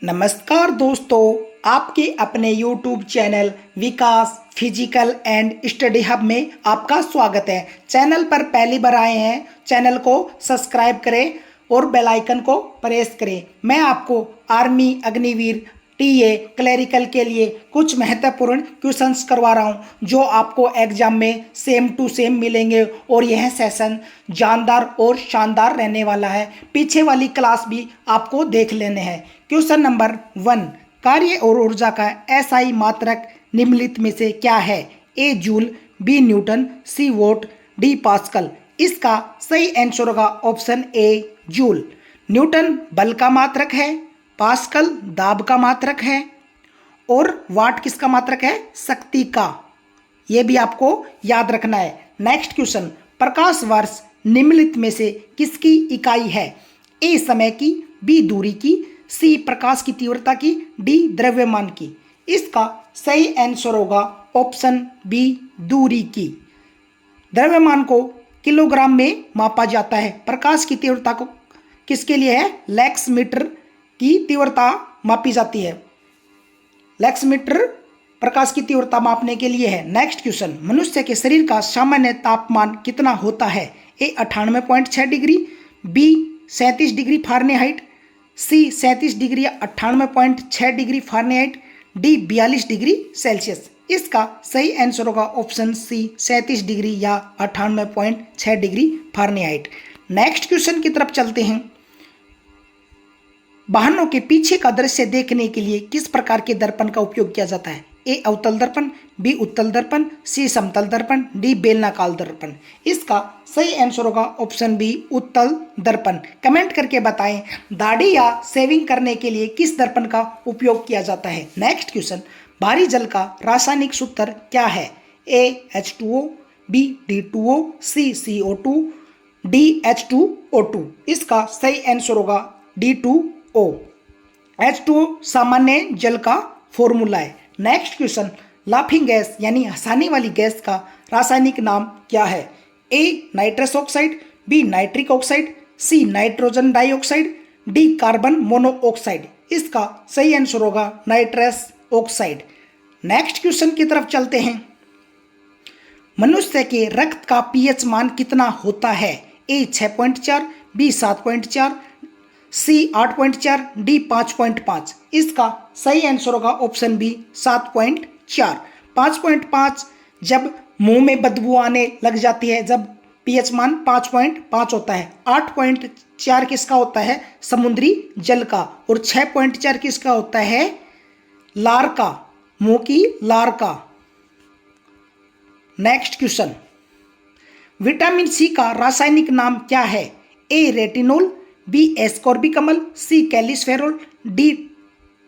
नमस्कार दोस्तों, आपके अपने YouTube channel Vikas physical and study hub में आपका स्वागत है। चैनल पर पहली बार आए हैं, चैनल को सब्सक्राइब करें और बेल आइकन को प्रेस करें। मैं आपको आर्मी, अग्निवीर, टीए, क्लरिकल के लिए कुछ महत्वपूर्ण क्वेश्चंस करवा रहा हूं जो आपको एग्जाम में सेम टू सेम मिलेंगे और यह सेशन जानदार और शानदार रहने वाला है। पीछे वाली क्लास भी आपको देख लेने हैं। क्वेश्चन नंबर 1, कार्य और ऊर्जा का एसआई मात्रक निम्नलिखित में से क्या है? ए जूल, बी न्यूटन, सी वोट, डी पास्कल। इसका सही आंसर होगा ऑप्शन ए जूल। न्यूटन बल का मात्रक है, पास्कल दाब का मात्रक है और वाट किसका मात्रक है? शक्ति का। यह भी आपको याद रखना है। नेक्स्ट क्वेश्चन, प्रकाश वर्ष निम्नलिखित में से किसकी इकाई है? ए समय की, बी दूरी की, सी प्रकाश की तीव्रता की, डी द्रव्यमान की। इसका सही आंसर होगा ऑप्शन बी दूरी की। द्रव्यमान को किलोग्राम में मापा जाता है। प्रकाश की तीव्रता को किसके लिए है? लैक्स मीटर की तीव्रता मापी जाती है। लैक्स मीटर प्रकाश की तीव्रता मापने के लिए है। नेक्स्ट क्वेश्चन, मनुष्य के शरीर का सामान्य तापमान कितना होता है? ए 98.6 डिग्री, बी 37 डिग्री फारेनहाइट, सी 37 डिग्री या 98.6 degree Fahrenheit, D 42 degree Celsius. इसका सही आंसर होगा ऑप्शन सी 37 डिग्री या 98.6 डिग्री फारेनहाइट। नेक्स्ट क्वेश्चन की तरफ चलते हैं। वाहनों के पीछे का दृश्य देखने के लिए किस प्रकार के दर्पण का उपयोग किया जाता है? ए अवतल दर्पण, बी उत्तल दर्पण, सी समतल दर्पण, डी बेलनाकार दर्पण। इसका सही आंसर होगा ऑप्शन बी उत्तल दर्पण। कमेंट करके बताएं, दाढ़ी या शेविंग करने के लिए किस दर्पण का उपयोग किया जाता है? नेक्स्ट क्वेश्चन, भारी जल का रासायनिक सूत्र क्या है? ए H2O, बी D2O, सी CO2, डी H2O2। इसका सही आंसर होगा D2O। H2O सामान्य जल का फॉर्मूला है। नेक्स्ट क्वेश्चन, लाफिंग गैस यानी हंसाने वाली गैस का रासायनिक नाम क्या है? A nitrous oxide, B nitric oxide, C nitrogen dioxide, D carbon monoxide. इसका सही आंसर होगा नाइट्रस ऑक्साइड। नेक्स्ट क्वेश्चन की तरफ चलते हैं। मनुष्य के रक्त का पीएच मान कितना होता है? ए 6.4, बी 7.4, सी 8.4, डी 5.5। इसका सही आंसर होगा ऑप्शन बी 7.4। 5.5 जब मुंह में बदबू आने लग जाती है, जब पीएच मान 5.5 होता है। 8.4 किसका होता है? समुद्री जल का। और 6.4 किसका होता है? लार का, मुंह की लार का। नेक्स्ट क्वेश्चन, विटामिन सी का रासायनिक नाम क्या है? ए रेटिनोल, बी एस्कॉर्बिक अम्ल, सी कैल्सिफेरॉल, डी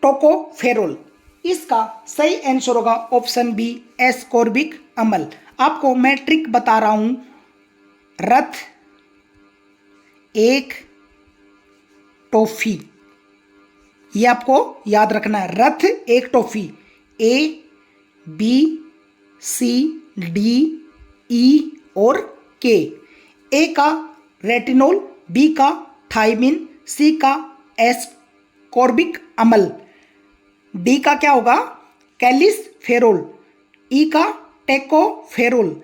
टोकोफेरॉल। इसका सही आंसर होगा ऑप्शन बी एस्कॉर्बिक अम्ल। आपको मैं ट्रिक बता रहा हूं। रथ एक टॉफी, ये आपको याद रखना है। रथ एक toffee. A B C D E और के। ए का रेटिनोल, बी का थायमिन, सी का एस्कॉर्बिक अम्ल, डी का क्या होगा? कैल्सिफेरॉल, ई का टेकोफेरॉल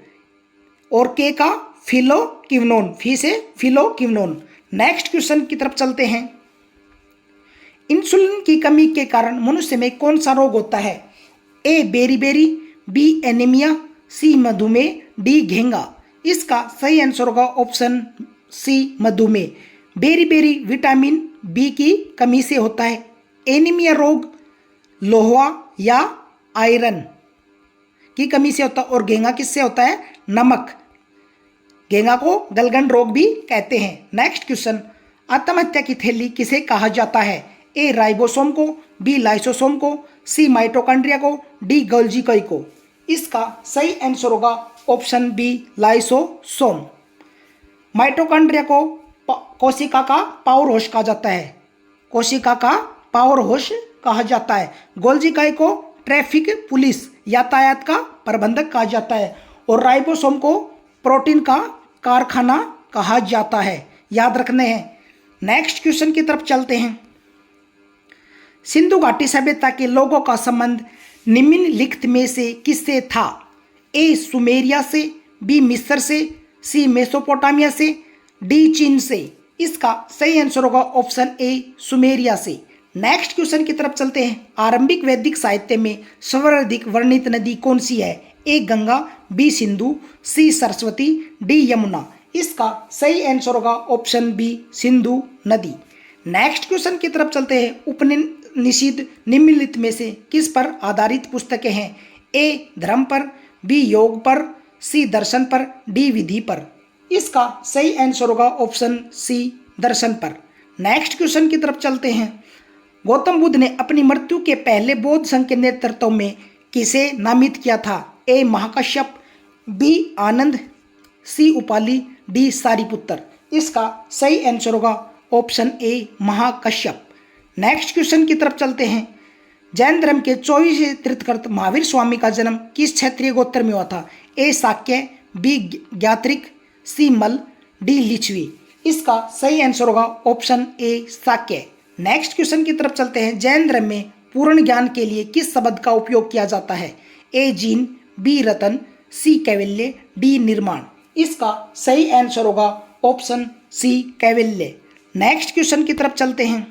और के का फिलोक्विनोन। फी से फिलोक्विनोन। नेक्स्ट क्वेश्चन की तरफ चलते हैं। इंसुलिन की कमी के कारण मनुष्य में कौन सा रोग होता है? ए बेरीबेरी, बी एनीमिया, सी मधुमेह, डी घेंगा। इसका सही आंसर होगा ऑप्शन सी मधुमेह। बेरीबेरी विटामिन बी की कमी से होता है। एनीमिया रोग लोहा या आयरन की कमी से होता है। और घेंगा किससे होता है? नमक। घेंगा को गलगंड रोग भी कहते हैं। नेक्स्ट क्वेश्चन, आत्महत्या की थैली किसे कहा जाता है? ए राइबोसोम को, बी लाइसोसोम को, सी माइटोकॉन्ड्रिया को, डी गोल्गी को। इसका सही आंसर होगा ऑप्शन बी लाइसोसोम। माइटोकॉन्ड्रिया को कोशिका का पावर हाउस कहा जाता है। कोशिका का पावर हाउस कहा जाता है। गोल्गी को ट्रैफिक पुलिस, यातायात का प्रबंधक कहा जाता है। और राइबोसोम को प्रोटीन का कारखाना कहा जाता है। याद रखने हैं। नेक्स्ट क्वेश्चन की तरफ चलते हैं। सिंधु घाटी सभ्यता के लोगों का संबंध निम्नलिखित में से किससे था? ए सुमेरिया से, बी मिस्र से, सी मेसोपोटामिया से, डी चीन से। इसका सही आंसर होगा ऑप्शन ए सुमेरिया से। नेक्स्ट क्वेश्चन की तरफ चलते हैं। आरंभिक वैदिक साहित्य में सर्वाधिक वर्णित नदी कौन सी है? ए गंगा, बी सिंधु, सी सरस्वती, डी यमुना। इसका सही आंसर होगा ऑप्शन बी सिंधु नदी। नेक्स्ट क्वेश्चन की तरफ चलते हैं। उपनिषद निम्नलिखित में से किस पर आधारित पुस्तकें हैं? ए धर्म पर, बी योग पर, सी दर्शन पर, डी विधि पर। इसका सही आंसर होगा ऑप्शन सी दर्शन पर। नेक्स्ट क्वेश्चन की तरफ चलते हैं। गौतम बुद्ध ने अपनी मृत्यु के पहले बौद्ध संघ के नेतृत्व में किसे नामित किया था? A Mahakashyap, B Anand, C Upali, D Sariputra. इसका सही आंसर होगा option A Mahakashyap. Next question की तरफ चलते हैं। जैन धर्म के 24वें तीर्थंकर महावीर स्वामी का जन्म किस क्षेत्रीय गोत्र में हुआ था? ए शाक्य, बी ज्ञात्रिक, सी मल, डी लिच्छवी। इसका सही आंसर होगा ऑप्शन ए शाक्य। नेक्स्ट क्वेश्चन की तरफ चलते हैं। जैन धर्म में पूर्ण ज्ञान के लिए किस शब्द का उपयोग किया जाता है? ए जीन, बी रतन, सी कैवल्य, डी निर्माण। इसका सही आंसर होगा ऑप्शन सी कैवल्य। नेक्स्ट क्वेश्चन की तरफ चलते हैं।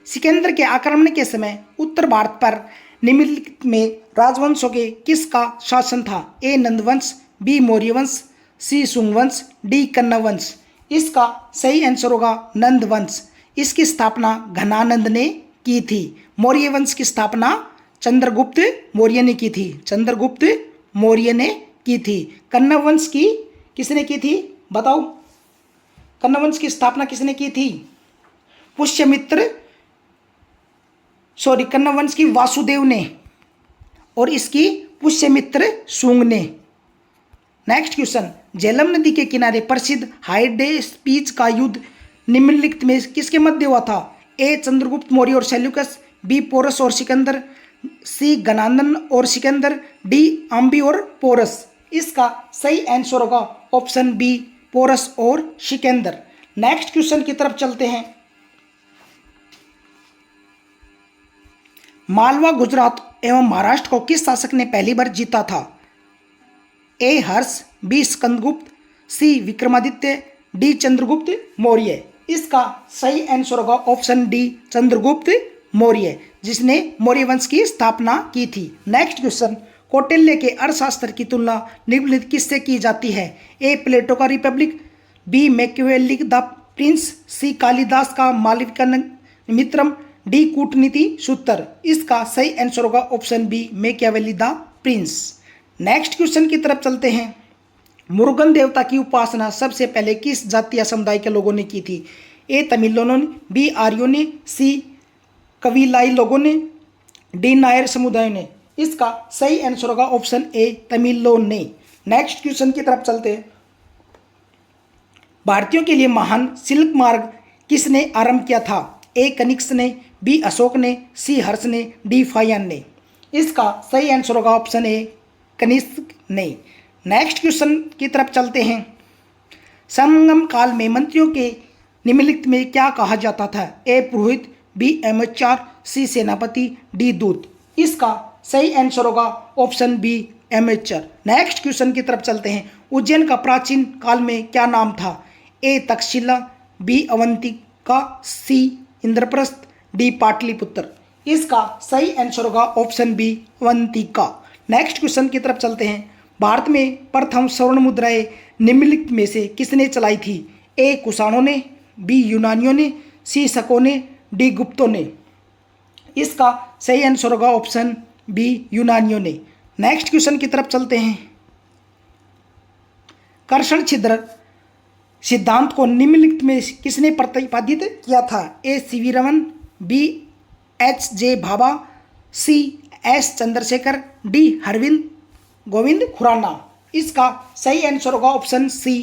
सिकंदर के आक्रमण के समय उत्तर भारत पर निम्नलिखित में राजवंशों के किसका शासन था? ए नंदवंश, बी मौर्य वंश, सी शुंग वंश, डी कन्नव वंश। इसका सही आंसर होगा नंद वंश। इसकी स्थापना घनानंद ने की थी। मौर्य वंश की स्थापना चंद्रगुप्त मौर्य ने की थी। चंद्रगुप्त मौर्य ने की थी। कन्नव वंश की किसने की थी बताओ? कन्नव वंश की स्थापना किसने की थी? पुष्यमित्र, कन्नव वंश की वासुदेव ने और इसकी पुष्यमित्र शुंग ने। Next question. झेलम नदी के किनारे प्रसिद्ध हाइडेस्पीच का युद्ध निम्नलिखित में किसके मध्य हुआ था? ए चंद्रगुप्त मौर्य और सेल्यूकस, बी पोरस और सिकंदर, सी घनानंद और सिकंदर, डी आम्बी और पोरस। इसका सही आंसर होगा ऑप्शन बी पोरस और सिकंदर। नेक्स्ट क्वेश्चन की तरफ चलते हैं। मालवा, गुजरात एवं महाराष्ट्र को किस शासक ने पहली बार जीता था? ए हर्ष, बी स्कंदगुप्त, सी विक्रमादित्य, डी चंद्रगुप्त मौर्य। इसका सही आंसर होगा ऑप्शन डी चंद्रगुप्त मौर्य, जिसने मौर्य वंश की स्थापना की थी। Next question. कौटिल्य के अर्थशास्त्र की तुलना निम्नलिखित किससे की जाती है? ए प्लेटो का Republic, B Machiavelli the Prince, C Kalidas का मालविका डी कूटनीति सूत्र। इसका सही आंसर होगा option B Machiavelli the Prince. Next question की तरफ चलते हैं। मुरुगन देवता की उपासना सबसे पहले किस जातीय समुदाय के लोगों ने की थी? ए तमिलों ने, बी आर्यों ने, सी कविलाई लोगों ने, डी नायर समुदाय ने। इसका सही आंसर होगा ऑप्शन ए तमिलों ने। नेक्स्ट क्वेश्चन की तरफ चलते हैं। भारतीयों के लिए महान सिल्क मार्ग किसने आरंभ किया था? ए कनिष्क ने, बी अशोक ने, सी हर्ष ने, डी फायन ने। इसका सही आंसर होगा ऑप्शन ए कनिष्क ने। नेक्स्ट क्वेश्चन की तरफ चलते हैं। संगम काल में मंत्रियों के निम्नलिखित में क्या कहा जाता था? ए पुरोहित, बी एमेच्योर, सी सेनापति, डी दूत। इसका सही आंसर होगा option B amateur. Next question की तरफ चलते हैं। उज्जैन का प्राचीन काल में क्या नाम था? A Takshashila, B Avantika, C Indraprastha, D Pataliputra. इसका सही आंसर होगा option B Avantika. Next question की तरफ चलते हैं। भारत में प्रथम स्वर्ण मुद्राएं निम्नलिखित में से किसने चलाई थी? ए कुषाणों ने, बी यूनानियों ने, सी शकों ने, डी गुप्तों ने। इसका सही आंसर होगा ऑप्शन बी यूनानियों ने। नेक्स्ट क्वेश्चन की तरफ चलते हैं। कर्षण छिद्र सिद्धांत को निम्नलिखित में किसने प्रतिपादित किया था? A CV Raman, B H J Bhabha, C S Chandrasekhar, D Arvind Govind Khurana. इसका सही आंसर होगा option C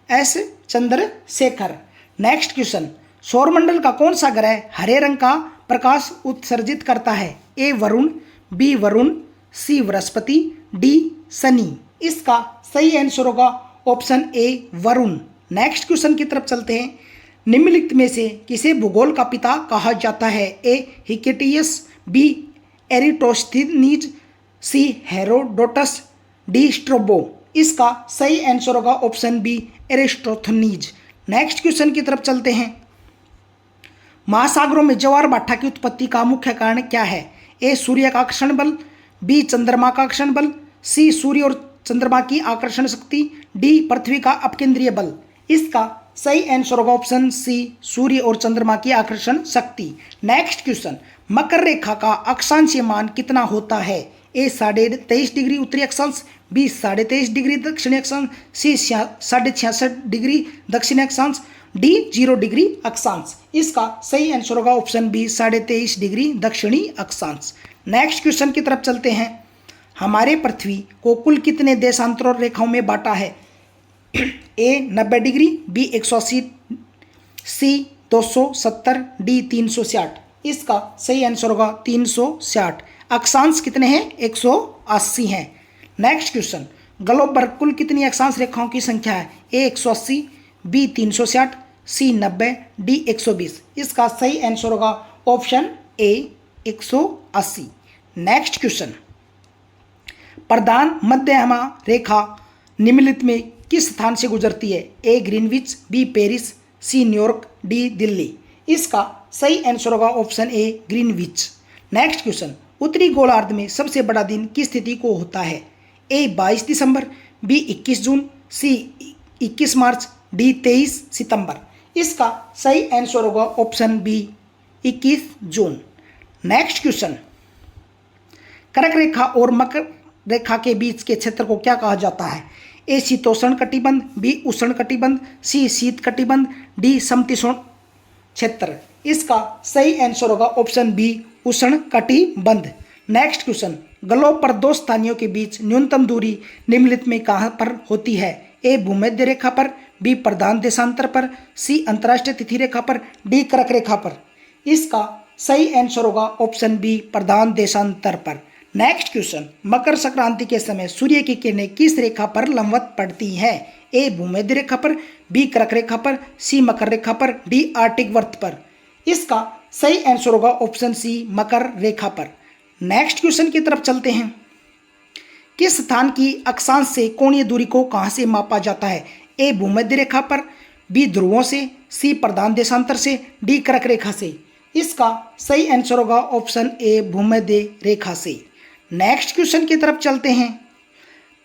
S Chandrasekhar. Next question. सौरमंडल का कौन सा ग्रह हरे रंग का प्रकाश उत्सर्जित करता है? ए वरुण, बी वरुण, सी बृहस्पति, डी शनि। इसका सही आंसर होगा ऑप्शन ए वरुण। नेक्स्ट क्वेश्चन की तरफ चलते हैं। निम्नलिखित में से किसे भूगोल का पिता कहा जाता है? ए हिकेटियस, बी एरिटोस्थेनीज, सी हेरोडोटस, डी स्ट्रोबो। इसका सही आंसर होगा ऑप्शन बी एरिस्टोथनीज। नेक्स्ट क्वेश्चन की तरफ चलते हैं। महासागरों में ज्वार भाटा की उत्पत्ति का मुख्य कारण क्या है? ए सूर्य का आकर्षण बल, बी चंद्रमा का आकर्षण बल, सी सूर्य और चंद्रमा की आकर्षण शक्ति, डी पृथ्वी का अपकेंद्रीय बल। इसका सही आंसर होगा ऑप्शन सी सूर्य और चंद्रमा की आकर्षण शक्ति। नेक्स्ट क्वेश्चन, मकर रेखा का अक्षांशीय मान कितना होता है? ए 23.5 डिग्री उत्तरी अक्षांश, बी 23.5 डिग्री दक्षिणी अक्षांश, सी 66.5 डिग्री दक्षिणी अक्षांश, डी 0 डिग्री अक्षांश। इसका सही आंसर होगा ऑप्शन बी 23.5 डिग्री दक्षिणी अक्षांश। नेक्स्ट क्वेश्चन की तरफ चलते हैं। हमारे पृथ्वी को कुल कितने देशांतर रेखाओं में बांटा है? ए 90 डिग्री, बी 180, सी 270, डी 360। इसका सही आंसर होगा 360। अक्षांश कितने हैं? 180 हैं। नेक्स्ट क्वेश्चन, ग्लोब पर कुल कितनी अक्षांश रेखाओं की संख्या है? A 180, B 360, C 90, D 120। इसका सही आंसर होगा ऑप्शन ए 180। नेक्स्ट क्वेश्चन, प्रधान मध्यमा रेखा निम्नलिखित में किस स्थान से गुजरती है? A Greenwich, B Paris, C New York, D Delhi. इसका सही आंसर होगा option A Greenwich. Next question, उत्तरी गोलार्ध में सबसे बड़ा दिन किस तिथि को होता है? ए 22 दिसंबर, बी 21 जून, सी 21 मार्च, डी 23 सितंबर। इसका सही आंसर होगा ऑप्शन बी 21 जून। नेक्स्ट क्वेश्चन, कर्क रेखा और मकर रेखा के बीच के क्षेत्र को क्या कहा जाता है? ए शीतोष्ण कटिबंध, बी उष्ण कटिबंध, सी शीत कटिबंध, डी समशीतोष्ण क्षेत्र। इसका सही आंसर होगा ऑप्शन बी उष्ण कटिबंध। नेक्स्ट क्वेश्चन, ग्लोब पर दो स्थानियों के बीच न्यूनतम दूरी निम्नलिखित में कहाँ पर होती है? ए भूमध्य रेखा पर, बी प्रधान देशांतर पर, सी अंतर्राष्ट्रीय तिथि रेखा पर, डी कर्क रेखा पर। इसका सही आंसर होगा ऑप्शन बी प्रधान देशांतर पर। नेक्स्ट क्वेश्चन, मकर संक्रांति के समय सूर्य की किरणें किस रेखा पर लंबवत पड़ती हैं? ए भूमध्य रेखा पर, बी कर्क रेखा पर, सी मकर रेखा पर, डी आर्टिक वृत्त पर। इसका सही आंसर होगा ऑप्शन सी मकर रेखा पर। नेक्स्ट क्वेश्चन की तरफ चलते हैं। किस स्थान की अक्षांश से कोणीय दूरी को कहां से मापा जाता है? ए भूमध्य रेखा पर, बी ध्रुवों से, सी प्रधान देशांतर से, डी कर्क रेखा से। इसका सही आंसर होगा ऑप्शन ए भूमध्य रेखा से। नेक्स्ट क्वेश्चन की तरफ चलते हैं।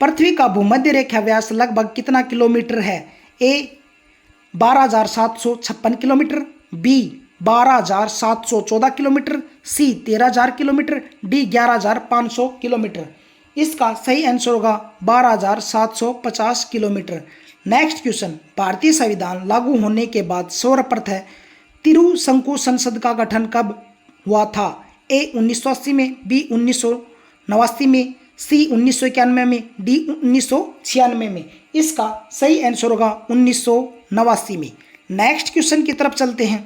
पृथ्वी का भूमध्य रेखा व्यास लगभग कितना किलोमीटर है? ए 12,756 किलोमीटर, बी 12,714 किलोमीटर, सी 13,000 किलोमीटर, डी 11,500 किलोमीटर। इसका सही आंसर होगा 12,750 किलोमीटर। नेक्स्ट क्वेश्चन, भारतीय संविधान लागू होने के बाद सर्वप्रथम त्रिशंकु संसद का गठन कब हुआ था? ए 1980 में, बी 1989 में, सी 1991 में, डी 1996 में। इसका सही आंसर होगा 1989 में। नेक्स्ट क्वेश्चन की तरफ चलते हैं।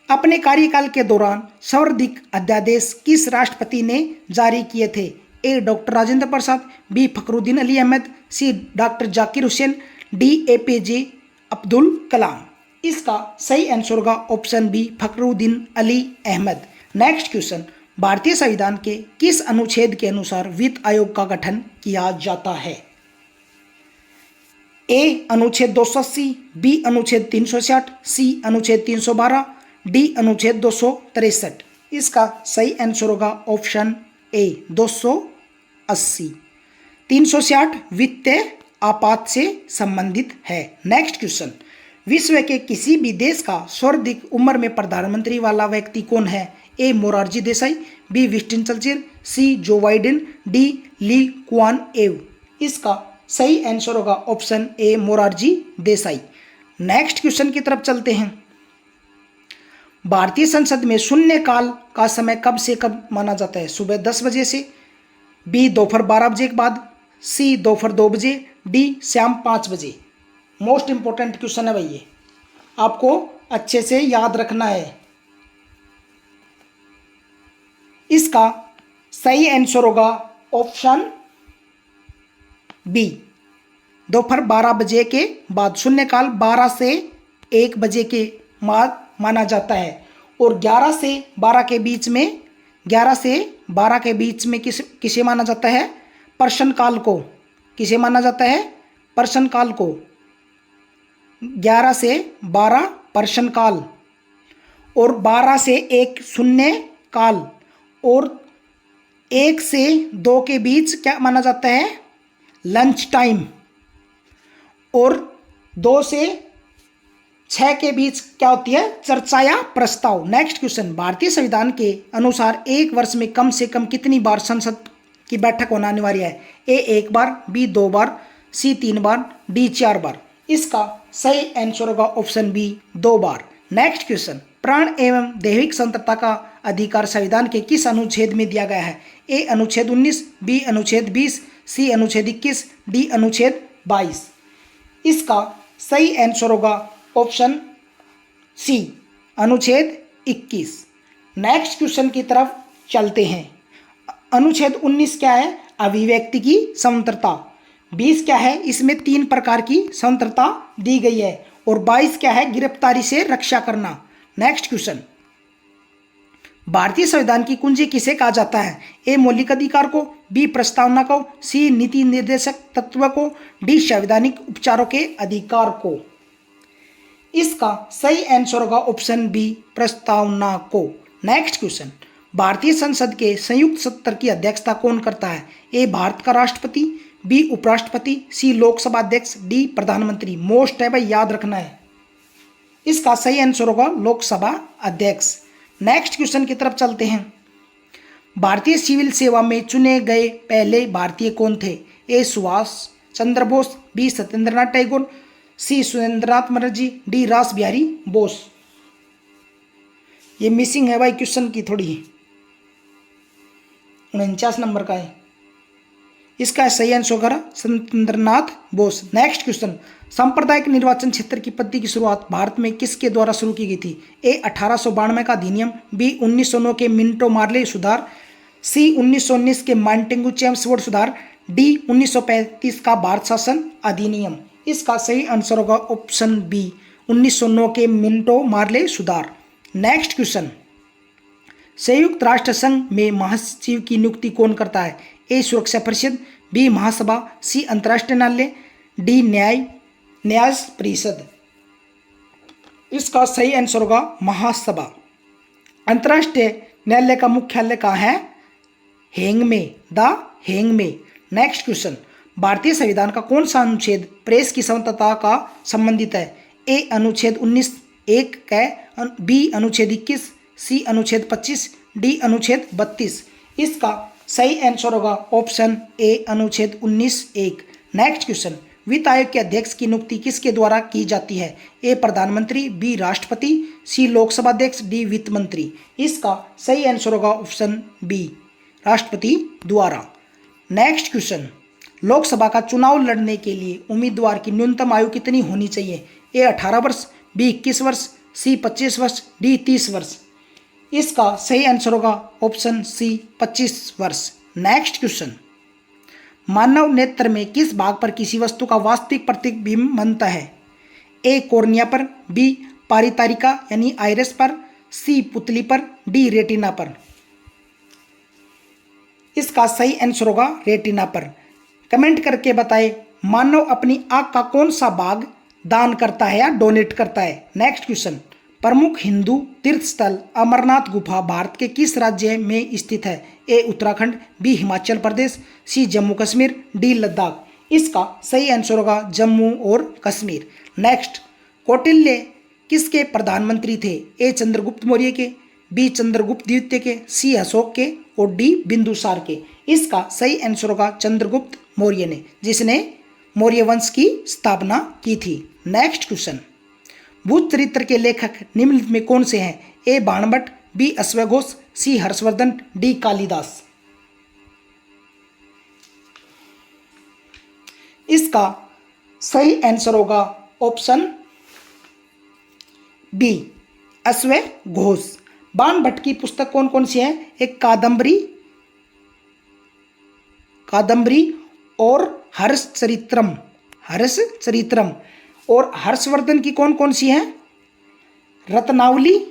अपने कार्यकाल के दौरान सर्वाधिक अध्यादेश किस राष्ट्रपति ने जारी किए थे? A doctor Rajendra Prasad, B Fakhruddin Ali Ahmed, C doctor Zakir Hussain, D APJ Abdul Kalam. इसका सही आंसर होगा option B Fakhruddin Ali Ahmed. Next question, भारतीय संविधान के किस अनुच्छेद के अनुसार वित्त आयोग का गठन किया जाता है? ए अनुच्छेद 280, बी अनुच्छेद 360, सी अनुच्छेद 312, डी अनुच्छेद 263। इसका सही आंसर होगा ऑप्शन ए 280। 360 वित्तीय आपात से संबंधित है। नेक्स्ट क्वेश्चन, विश्व के किसी भी देश का सर्वाधिक उम्र में प्रधानमंत्री वाला व्यक्ति कौन है? A Morarji Desai, B Winston Churchill, C Joe Biden, D Lee Kuan एव। इसका सही आंसर होगा ऑप्शन ए मोरारजी देसाई। नेक्स्ट क्वेश्चन की तरफ चलते हैं। भारतीय संसद में शून्यकाल का समय कब से कब माना जाता है? सुबह 10 बजे से, बी दोपहर 12 बजे के बाद, सी दोपहर 2 बजे, डी शाम 5 बजे। मोस्ट इंपॉर्टेंट क्वेश्चन है भाई, ये आपको अच्छे से याद रखना है। इसका सही आंसर होगा ऑप्शन बी दोपहर 12 बजे के बाद। शून्यकाल 12 से 1 बजे के बाद माना जाता है। और 11 से 12 के बीच में 11 से 12 के बीच में किसे माना जाता है? प्रश्न काल को। किसे माना जाता है? प्रश्न काल को। 11 से 12 प्रश्न काल, और 12 से 1 शून्य काल, और 1 से 2 के बीच क्या माना जाता है? लंच टाइम, और 2 से 6 के बीच क्या होती है? चर्चा या प्रस्ताव। नेक्स्ट क्वेश्चन, भारतीय संविधान के अनुसार 1 वर्ष में कम से कम कितनी बार संसद की बैठक होना अनिवार्य है? ए 1 बार, बी 2 बार, सी 3 बार, डी 4 बार। इसका सही आंसर होगा ऑप्शन बी 2 बार। नेक्स्ट क्वेश्चन, प्राण एवं दैहिक स्वतंत्रता का अधिकार संविधान के किस अनुच्छेद में दिया गया है? ए अनुच्छेद 19, बी अनुच्छेद 20, सी अनुच्छेद 21, डी अनुच्छेद 22। इसका सही आंसर होगा ऑप्शन सी अनुच्छेद 21। नेक्स्ट क्वेश्चन की तरफ चलते हैं। अनुच्छेद 19 क्या है? अभिव्यक्ति की स्वतंत्रता। 20 क्या है? इसमें 3 प्रकार की स्वतंत्रता दी गई है। और 22 क्या है? गिरफ्तारी से रक्षा करना। नेक्स्ट क्वेश्चन, भारतीय संविधान की कुंजी किसे कहा जाता है? ए मौलिक अधिकार को, बी प्रस्तावना को, सी नीति निर्देशक तत्व को, डी संवैधानिक उपचारों के अधिकार को। इसका सही आंसर होगा ऑप्शन बी प्रस्तावना को। नेक्स्ट क्वेश्चन, भारतीय संसद के संयुक्त सत्र की अध्यक्षता कौन करता है? ए भारत का राष्ट्रपति, बी उपराष्ट्रपति, सी लोकसभा अध्यक्ष, डी प्रधानमंत्री। मोस्ट है भाई, याद रखना है। इसका सही आंसर होगा लोकसभा अध्यक्ष। नेक्स्ट क्वेश्चन की तरफ चलते हैं। भारतीय सिविल सेवा में चुने गए पहले भारतीय कौन थे? ए सुभाष चंद्र बोस, बी सत्येंद्रनाथ टैगोर, सी सुरेंद्रनाथ बनर्जी, डी रास बिहारी बोस। ये मिसिंग है भाई क्वेश्चन की थोड़ी, 49 नंबर का है। इसका सही आंसर होगा सत्येंद्रनाथ बोस। नेक्स्ट क्वेश्चन, सांप्रदायिक निर्वाचन क्षेत्र की पद्धति की शुरुआत भारत में किसके द्वारा शुरू की गई थी? ए 1892 का अधिनियम, बी 1909 के मिंटो मार्ले सुधार, सी 1919 के मार्टिन चेम्सफोर्ड सुधार, डी 1935 का भारत शासन अधिनियम। इसका सही आंसर होगा ऑप्शन बी 1909 के मिंटो मार्ले सुधार। नेक्स्ट क्वेश्चन, संयुक्त राष्ट्र संघ में महासचिव की नियुक्ति कौन करता है? ए सुरक्षा परिषद, बी महासभा, सी अंतर्राष्ट्रीय न्यायालय, डी न्याय परिषद। इसका सही आंसर होगा महासभा। अंतर्राष्ट्रीय न्यायालय का मुख्यालय कहाँ है? हेग में, द हेग में। नेक्स्ट क्वेश्चन, भारतीय संविधान का कौन सा अनुच्छेद प्रेस की स्वतंत्रता का संबंधित है? ए अनुच्छेद 19(1) का, बी अनुच्छेद 21, सी अनुच्छेद 25, डी अनुच्छेद 32। इसका सही आंसर होगा ऑप्शन ए अनुच्छेद 19(1). नेक्स्ट क्वेश्चन, वित्त आयोग के अध्यक्ष की नियुक्ति किसके द्वारा की जाती है? ए प्रधानमंत्री, बी राष्ट्रपति, सी लोकसभा अध्यक्ष, डी वित्त मंत्री। इसका सही आंसर होगा ऑप्शन बी राष्ट्रपति द्वारा। नेक्स्ट क्वेश्चन, लोकसभा का चुनाव लड़ने के लिए उम्मीदवार की न्यूनतम आयु कितनी होनी चाहिए? ए 18 वर्ष, बी 21 वर्ष, सी 25 वर्ष, डी 30 वर्ष। इसका सही आंसर होगा ऑप्शन सी 25 वर्ष। नेक्स्ट क्वेश्चन, मानव नेत्र में किस भाग पर किसी वस्तु का वास्तविक प्रतिबिंब बनता है? ए कोर्निया पर, बी पारितारिका यानी आइरिस पर, सी पुतली पर, डी रेटिना पर। इसका सही आंसर होगा रेटिना पर। कमेंट करके बताएं मानव अपनी आंख का कौन सा भाग दान करता है या डोनेट करता है। नेक्स्ट क्वेश्चन, प्रमुख हिंदू तीर्थ स्थल अमरनाथ गुफा भारत के किस राज्य में स्थित है? ए उत्तराखंड, बी हिमाचल प्रदेश, सी जम्मू कश्मीर, डी लद्दाख। इसका सही आंसर होगा जम्मू और कश्मीर। नेक्स्ट, कौटिल्य किसके प्रधानमंत्री थे? ए चंद्रगुप्त मौर्य के, बी चंद्रगुप्त द्वितीय के, सी अशोक के और डी बिंदुसार के। इसका सही आंसर होगा चंद्रगुप्त मौर्य ने, जिसने मौर्य वंश की स्थापना की थी। नेक्स्ट क्वेश्चन, भूत चरित्र के लेखक निम्नलिखित में कौन से हैं? ए बाणभट्ट, बी अश्वघोष, सी हर्षवर्धन, डी कालिदास। इसका सही आंसर होगा ऑप्शन बी अश्वघोष। बाणभट्ट की पुस्तक कौन कौन सी है? एक कादम्बरी और हर्षचरित्रम। और हर्षवर्धन की कौन कौन सी है? रत्नावली,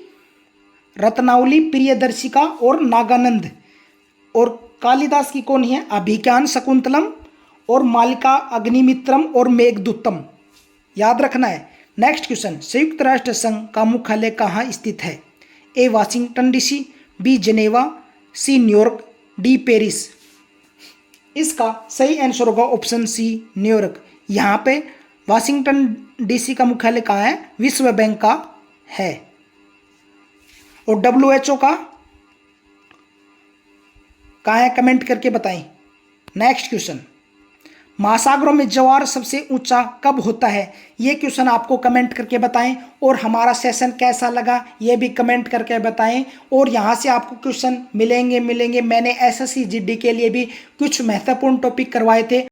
रत्नावली प्रियदर्शिका और नागानंद। और कालिदास की कौन है? अभिज्ञान शकुंतलम और मालिका अग्निमित्रम और मेघदूतम। याद रखना है। नेक्स्ट क्वेश्चन, संयुक्त राष्ट्र संघ का मुख्यालय कहाँ स्थित है? A Washington DC, B Geneva, C New York, D Paris. इसका सही आंसर होगा ऑप्शन सी न्यूयॉर्क। यहाँ पे वाशिंगटन डीसी का मुख्यालय कहाँ है? विश्व बैंक का है। और WHO का कहाँ है? कमेंट करके बताएं। नेक्स्ट क्वेश्चन, महासागरों में ज्वार सबसे ऊंचा कब होता है? ये क्वेश्चन आपको कमेंट करके बताएं। और हमारा सेशन कैसा लगा ये भी कमेंट करके बताएं। और यहाँ से आपको क्वेश्चन मिलेंगे। मैंने SSC GD के लिए भी कुछ महत्वपूर्ण टॉपिक करवाए थे।